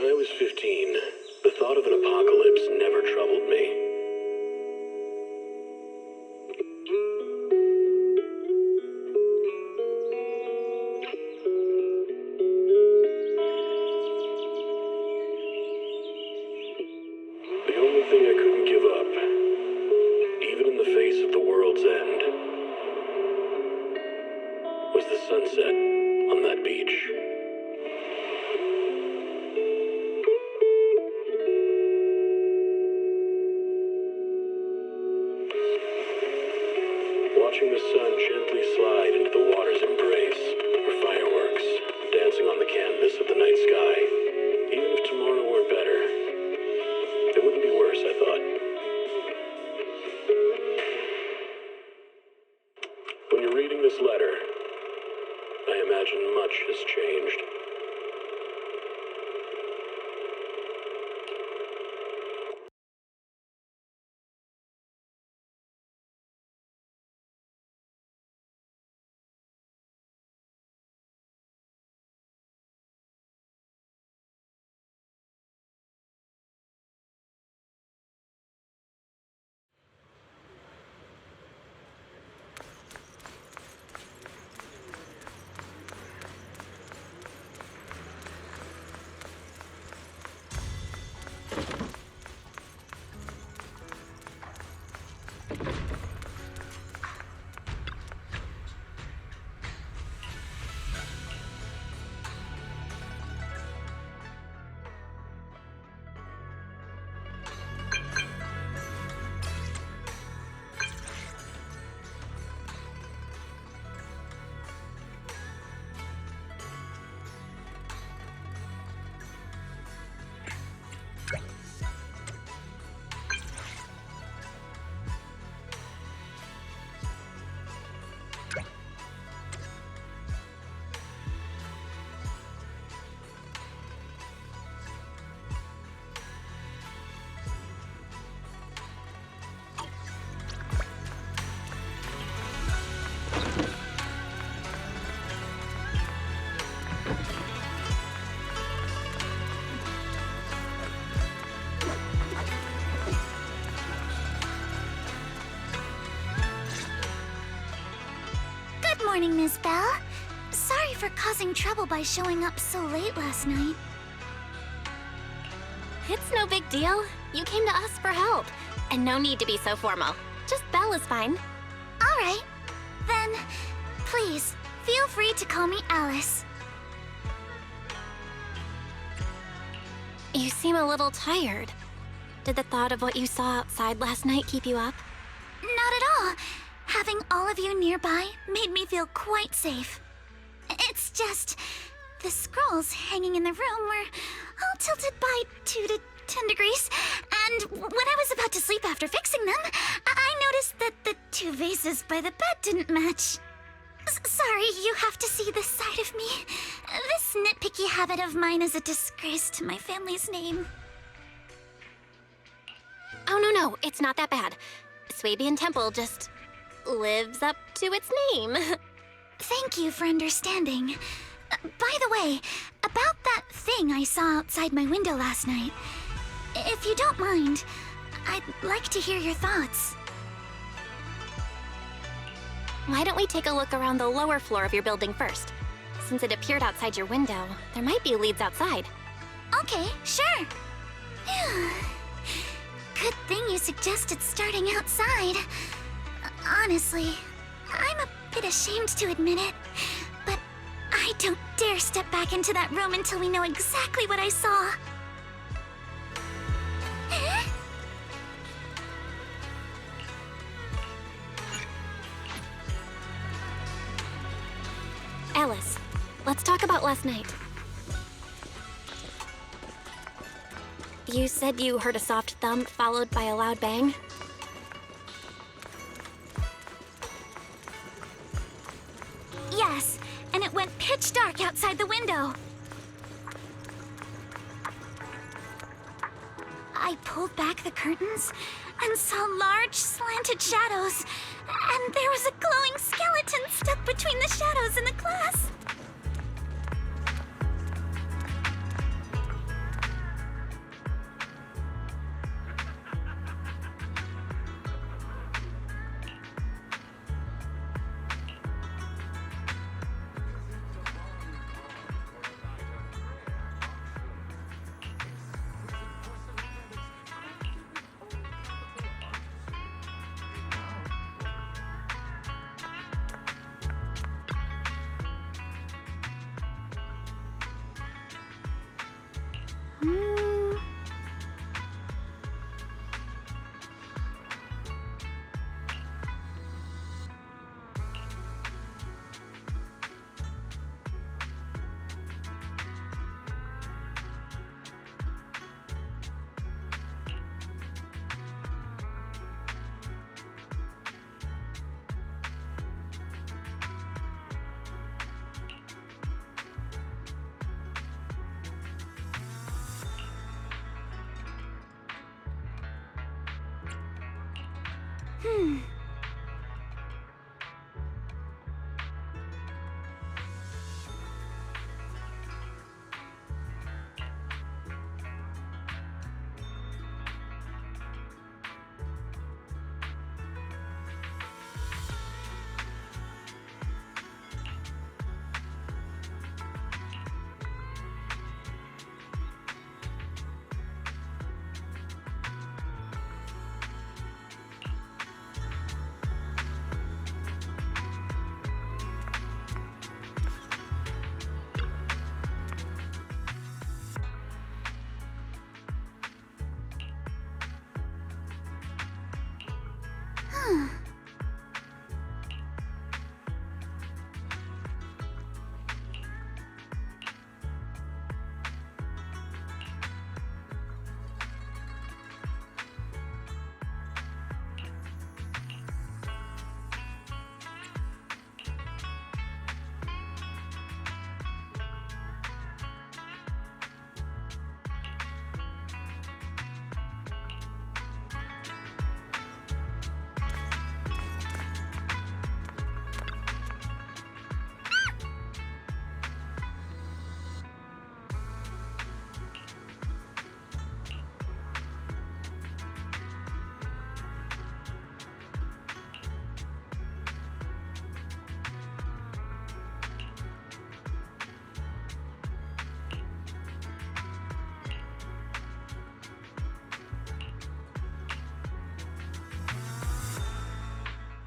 I was 15, the thought of an apocalypse never troubled me. The only thing I couldn't give up, even in the face of the world's end, was the sunset on that beach. Watching the sun gently slide into the water's embrace, or fireworks dancing on the canvas of the night sky. Even if tomorrow were better, it wouldn't be worse, I thought. When you're reading this letter, I imagine much has changed. Good morning, Miss Bell. Sorry for causing trouble by showing up so late last night. It's no big deal. You came to us for help. And no need to be so formal. Just Belle is fine. All right. Then, please, feel free to call me Alice. You seem a little tired. Did the thought of what you saw outside last night keep you up? Not at all. Having all of you nearby made me feel quite safe. It's just, the scrolls hanging in the room were all tilted by 2 to 10 degrees, and when I was about to sleep after fixing them, I noticed that the 2 vases by the bed didn't match. Sorry, you have to see this side of me. This nitpicky habit of mine is a disgrace to my family's name. Oh, no, it's not that bad. Swabian Temple just lives up to its name. Thank you for understanding. By the way, about that thing I saw outside my window last night, if you don't mind, I'd like to hear your thoughts. Why don't we take a look around the lower floor of your building first? Since it appeared outside your window, there might be leads outside. Okay, sure. Good thing you suggested starting outside. Honestly, I'm a bit ashamed to admit it, but I don't dare step back into that room until we know exactly what I saw. Alice, let's talk about last night. You said you heard a soft thump followed by a loud bang? Yes, and it went pitch dark outside the window. I pulled back the curtains and saw large slanted shadows, and there was a glowing skeleton stuck between the shadows and the glass.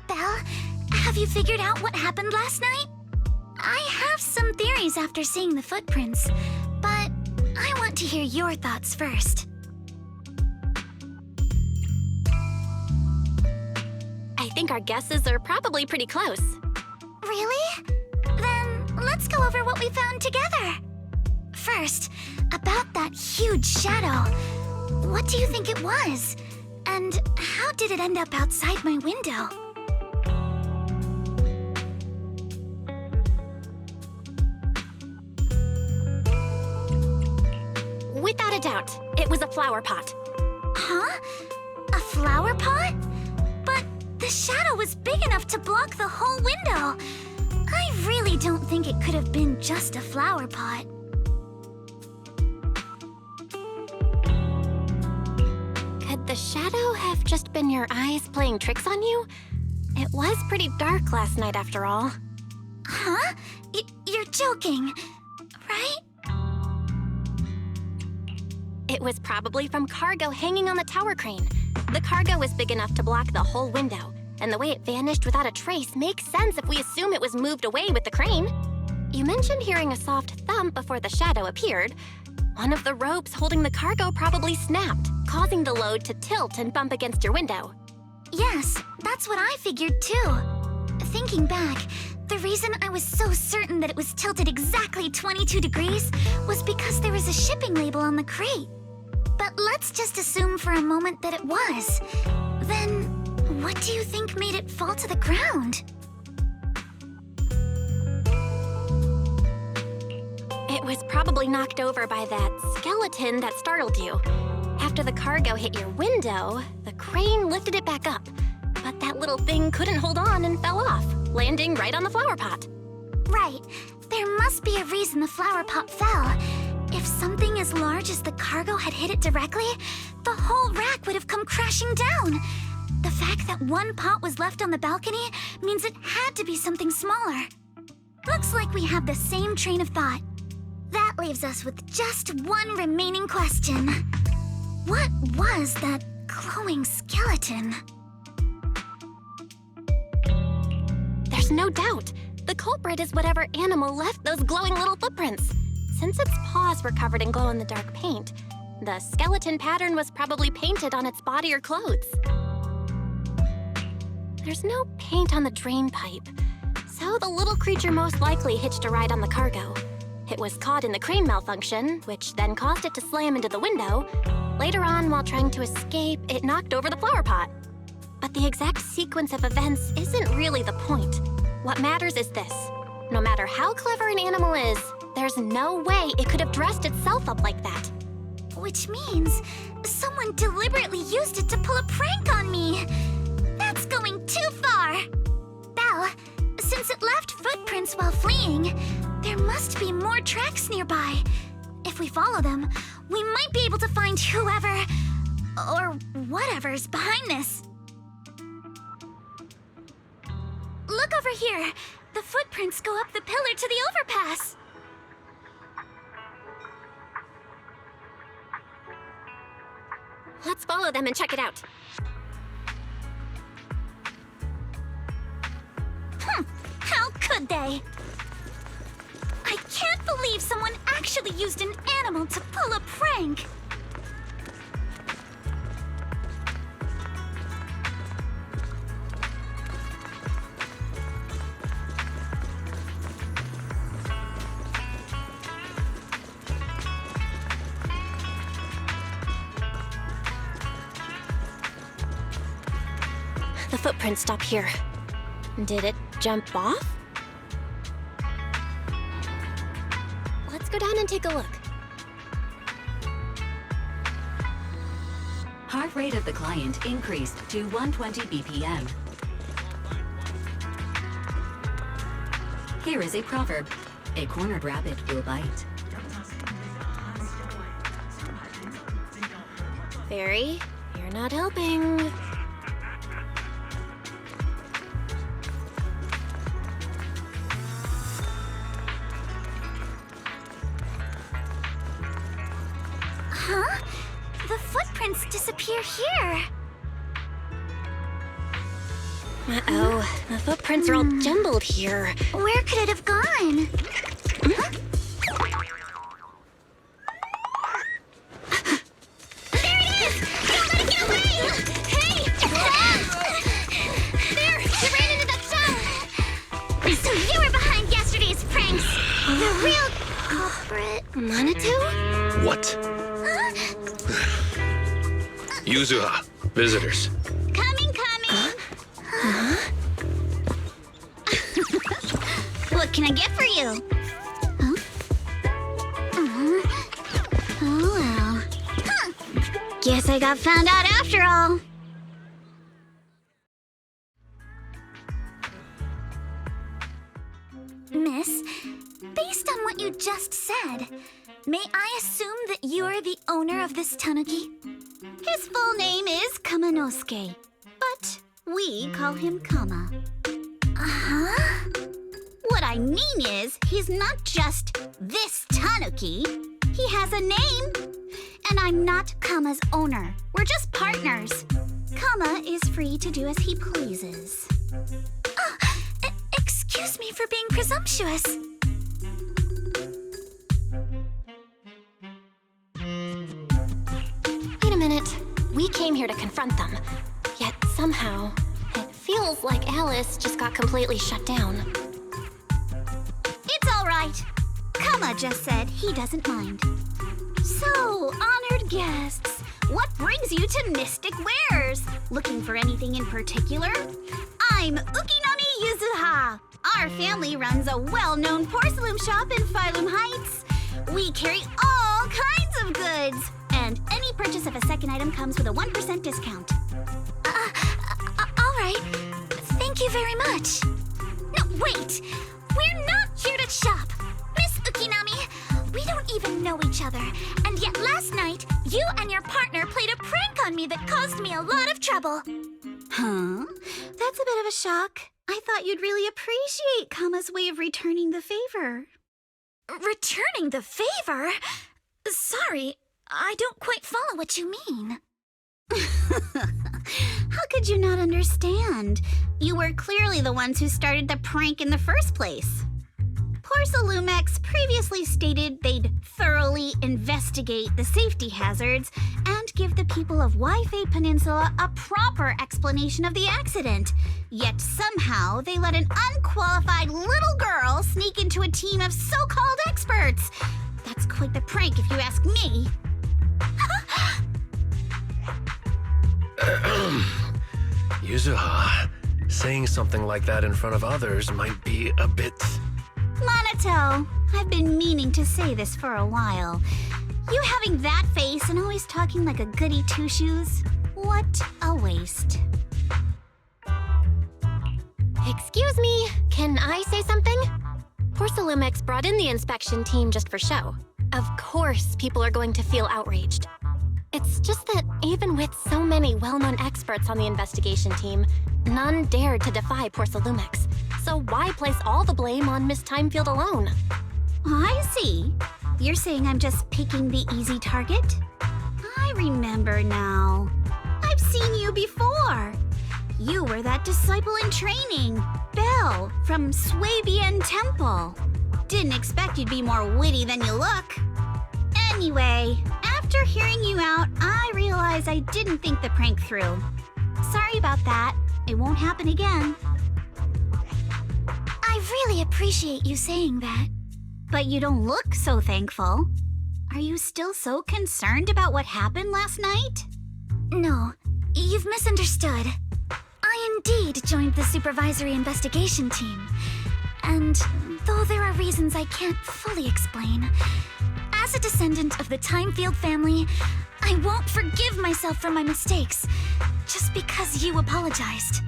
Belle, have you figured out what happened last night? I have some theories after seeing the footprints, but I want to hear your thoughts first. I think our guesses are probably pretty close. Really? Then let's go over what we found together. First, about that huge shadow. What do you think it was? And how did it end up outside my window? Without a doubt, it was a flower pot. Huh? A flower pot? But the shadow was big enough to block the whole window. I really don't think it could have been just a flower pot. Could the shadow have just been your eyes playing tricks on you? It was pretty dark last night after all. Huh? You're joking, right? It was probably from cargo hanging on the tower crane. The cargo was big enough to block the whole window, and the way it vanished without a trace makes sense if we assume it was moved away with the crane. You mentioned hearing a soft thump before the shadow appeared. One of the ropes holding the cargo probably snapped, causing the load to tilt and bump against your window. Yes, that's what I figured too. Thinking back, the reason I was so certain that it was tilted exactly 22 degrees was because there was a shipping label on the crate. But let's just assume for a moment that it was. Then, what do you think made it fall to the ground? It was probably knocked over by that skeleton that startled you. After the cargo hit your window, the crane lifted it back up. But that little thing couldn't hold on and fell off, landing right on the flower pot. Right. There must be a reason the flower pot fell. If something as large as the cargo had hit it directly, the whole rack would have come crashing down. The fact that one pot was left on the balcony means it had to be something smaller. Looks like we have the same train of thought. That leaves us with just one remaining question. What was that glowing skeleton? There's no doubt. The culprit is whatever animal left those glowing little footprints. Since its paws were covered in glow-in-the-dark paint, The skeleton pattern was probably painted on its body or clothes. There's no paint on the drain pipe, so the little creature most likely hitched a ride on the cargo. It was caught in the crane malfunction, which then caused it to slam into the window. Later on, while trying to escape, it knocked over the flower pot. But the exact sequence of events isn't really the point. What matters is this. No matter how clever an animal is, there's no way it could have dressed itself up like that. Which means someone deliberately used it to pull a prank on me. That's going too far. Belle, since it left footprints while fleeing, there must be more tracks nearby. If we follow them, we might be able to find whoever or whatever's behind this. Look over here. The footprints go up the pillar to the overpass. Let's follow them and check it out. How could they? I can't believe someone actually used an animal to pull a prank. The footprints stop here. Did it jump off? Let's go down and take a look. Heart rate of the client increased to 120 BPM. Here is a proverb. A cornered rabbit will bite. Fairy, you're not helping. Huh? The footprints disappear here. Uh-oh, the footprints are all jumbled here. Where could it have gone? Huh? There it is! Don't let it get away! Hey! There! You ran into that stone! So you were behind yesterday's pranks! The real culprit. Manitou? What? Huh? Yuzuha, visitors. Coming! What can I get for you? Huh? Oh well. Huh. Guess I got found out after all. Miss, based on what you just said, may I assume that you're the owner of this tanuki? His full name is Kamanosuke, but we call him Kama. Uh-huh. What I mean is, he's not just this tanuki. He has a name. And I'm not Kama's owner. We're just partners. Kama is free to do as he pleases. Excuse me for being presumptuous. Wait a minute. We came here to confront them. Yet somehow, it feels like Alice just got completely shut down. It's all right. Kama just said he doesn't mind. So, honored guests, what brings you to Mystic Wares? Looking for anything in particular? I'm Ukinami Yuzuha. Our family runs a well-known porcelain shop in Phylum Heights. We carry all kinds of goods, and any purchase of a second item comes with a 1% discount. All right. Thank you very much. No, wait. We're not here to shop. Miss Ukinami, we don't even know each other. And yet last night, you and your partner played a prank on me that caused me a lot of trouble. Huh? That's a bit of a shock. I thought you'd really appreciate Kama's way of returning the favor. Returning the favor? Sorry, I don't quite follow what you mean. How could you not understand? You were clearly the ones who started the prank in the first place. Porcelumex previously stated they'd thoroughly investigate the safety hazards, and give the people of Wi-Fi Peninsula a proper explanation of the accident. Yet somehow they let an unqualified little girl sneak into a team of so-called experts. That's quite the prank if you ask me. Yuzuha, saying something like that in front of others might be a bit... Monato, I've been meaning to say this for a while. You having that face and always talking like a goody two-shoes? What a waste. Excuse me, can I say something? Porcelumex brought in the inspection team just for show. Of course, people are going to feel outraged. It's just that even with so many well-known experts on the investigation team, none dared to defy Porcelumex. So why place all the blame on Miss Timefield alone? I see. You're saying I'm just picking the easy target? I remember now. I've seen you before. You were that disciple in training, Belle, from Swabian Temple. Didn't expect you'd be more witty than you look. Anyway, after hearing you out, I realized I didn't think the prank through. Sorry about that. It won't happen again. I really appreciate you saying that. But you don't look so thankful. Are you still so concerned about what happened last night? No, you've misunderstood. I indeed joined the supervisory investigation team. And though there are reasons I can't fully explain, as a descendant of the Timefield family, I won't forgive myself for my mistakes just because you apologized.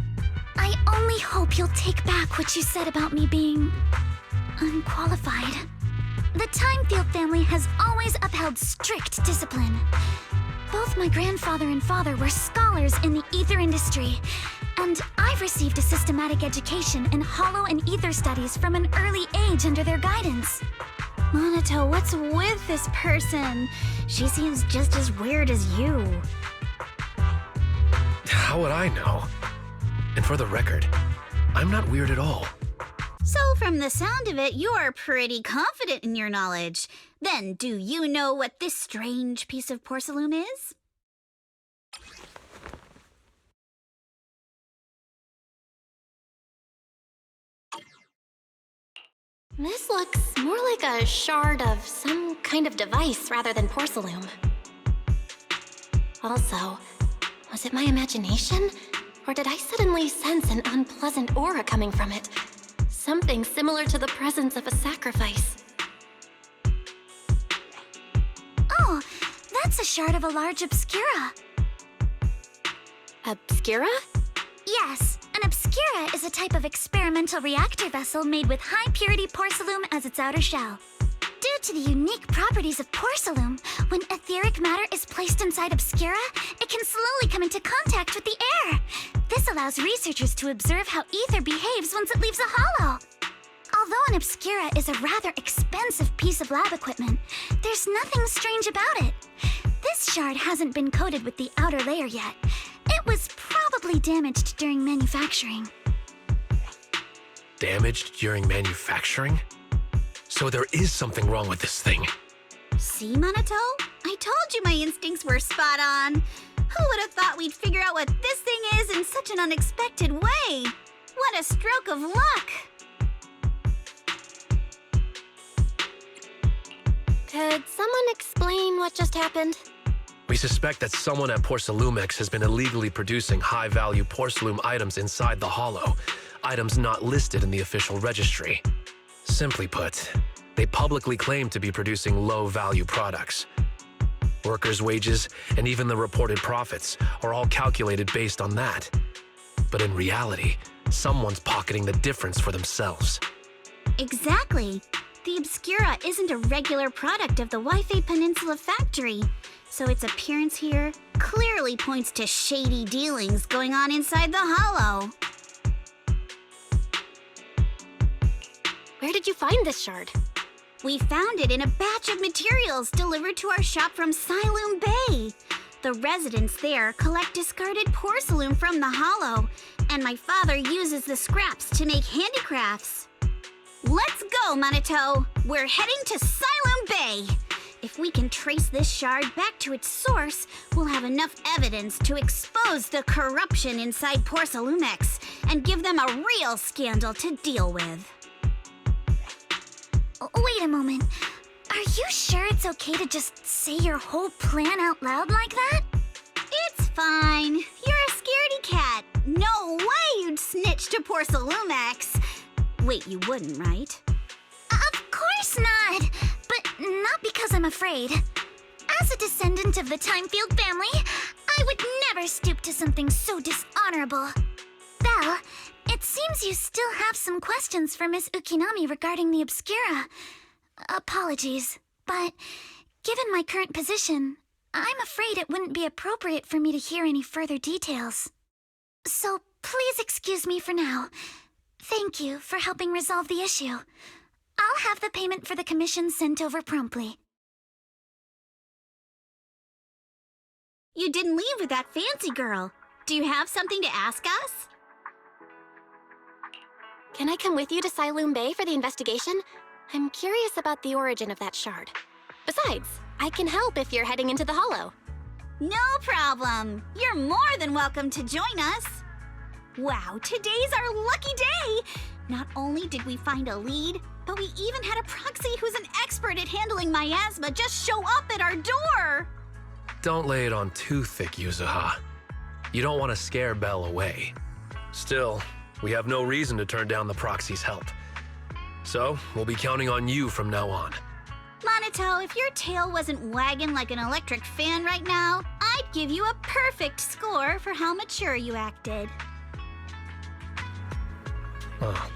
I only hope you'll take back what you said about me being unqualified. The Timefield family has always upheld strict discipline. Both my grandfather and father were scholars in the ether industry, and I've received a systematic education in hollow and ether studies from an early age under their guidance. Monato, what's with this person? She seems just as weird as you. How would I know? And for the record, I'm not weird at all. So from the sound of it, you're pretty confident in your knowledge. Then do you know what this strange piece of porcelain is? This looks more like a shard of some kind of device rather than porcelain. Also, was it my imagination? Or did I suddenly sense an unpleasant aura coming from it? Something similar to the presence of a sacrifice. Oh, that's a shard of a large obscura. Obscura? Yes, an obscura is a type of experimental reactor vessel made with high-purity porcelain as its outer shell. Due to the unique properties of porcelain, when etheric matter is placed inside obscura, it can slowly come into contact with the air. This allows researchers to observe how ether behaves once it leaves a hollow. Although an obscura is a rather expensive piece of lab equipment, there's nothing strange about it. This shard hasn't been coated with the outer layer yet. It was probably damaged during manufacturing. Damaged during manufacturing? So there is something wrong with this thing. See, Monato? I told you my instincts were spot on. Who would have thought we'd figure out what this thing is in such an unexpected way? What a stroke of luck! Could someone explain what just happened? We suspect that someone at Porcelumex has been illegally producing high-value porcelain items inside the hollow, items not listed in the official registry. Simply put, they publicly claim to be producing low-value products. Workers' wages and even the reported profits are all calculated based on that. But in reality, someone's pocketing the difference for themselves. Exactly. The Obscura isn't a regular product of the Wi-Fi Peninsula factory, so its appearance here clearly points to shady dealings going on inside the hollow. Where did you find this shard? We found it in a batch of materials delivered to our shop from Siloom Bay. The residents there collect discarded porcelain from the hollow, and my father uses the scraps to make handicrafts. Let's go, Monato! We're heading to Siloom Bay! If we can trace this shard back to its source, we'll have enough evidence to expose the corruption inside Porcelumex and give them a real scandal to deal with. Wait a moment. Are you sure it's okay to just say your whole plan out loud like that? It's fine. You're a scaredy cat. No way you'd snitch to Porcelumex. Wait, you wouldn't, right? Of course not! But not because I'm afraid. As a descendant of the Timefield family, I would never stoop to something so dishonorable. Belle, it seems you still have some questions for Miss Ukinami regarding the Obscura. Apologies, but given my current position, I'm afraid it wouldn't be appropriate for me to hear any further details. So please excuse me for now. Thank you for helping resolve the issue. I'll have the payment for the commission sent over promptly. You didn't leave with that fancy girl. Do you have something to ask us? Can I come with you to Siloom Bay for the investigation? I'm curious about the origin of that shard. Besides, I can help if you're heading into the Hollow. No problem. You're more than welcome to join us. Wow, today's our lucky day! Not only did we find a lead, but we even had a proxy who's an expert at handling miasma just show up at our door! Don't lay it on too thick, Yuzuha. You don't want to scare Belle away. Still, we have no reason to turn down the proxy's help. So, we'll be counting on you from now on. Monato, if your tail wasn't wagging like an electric fan right now, I'd give you a perfect score for how mature you acted. Oh,